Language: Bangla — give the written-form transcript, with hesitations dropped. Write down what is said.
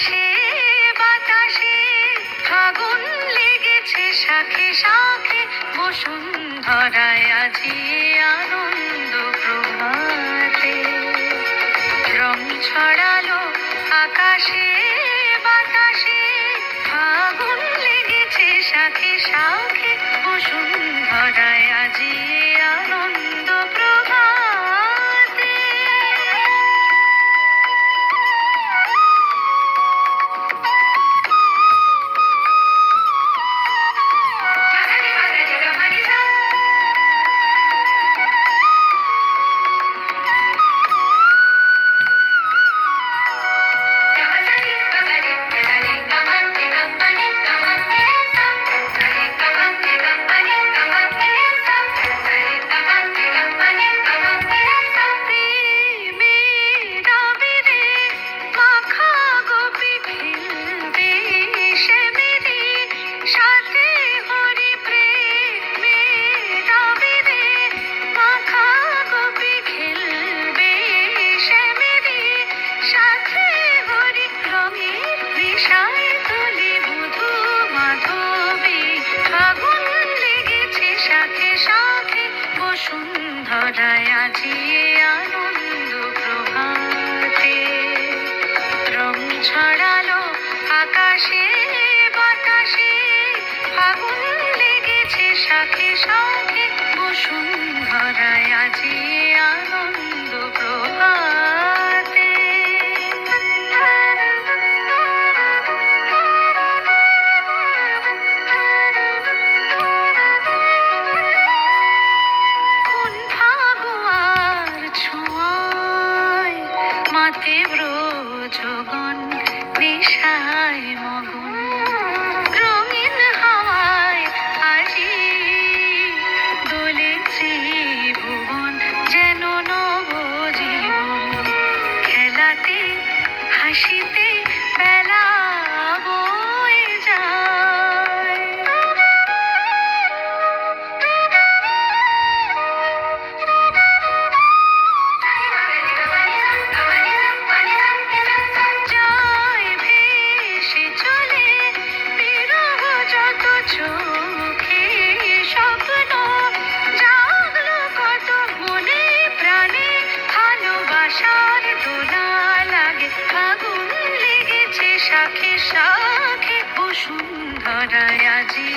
আকাশে বাতাসে ফাগুন লেগেছে শাখে শাখে, বসুন্ধরায় আজি আনন্দ প্রভাতে। রং ছড়ালো আকাশে বাতাসে, ফাগুন লেগেছে শাখে শাখে, বসুন্ধরায় আজি আনন্দ প্রভাতে। বসুন্ধরায় আজি আনন্দ প্রভাতে। রং ছড়ালো আকাশে বাতাসে, ফাগুন লেগেছে শাখে শাখে, বসুন্ধরায় আজি আনন্দ প্রভাতে। মাতে ব্রজগণ নেশায় মগন, রঙিন হাওয়ায় আজি দোলেছে ভুবন, যেন নবজীবন। খেলাতে হাসিতে বেলা বয়ে যায়। চোখে স্বপ্ন জাগলো কত মনে প্রাণে, ভালোবাসার দোলা লাগে, ফাগুন লেগেছে শাখে শাখে, বসুন্ধরায় আজি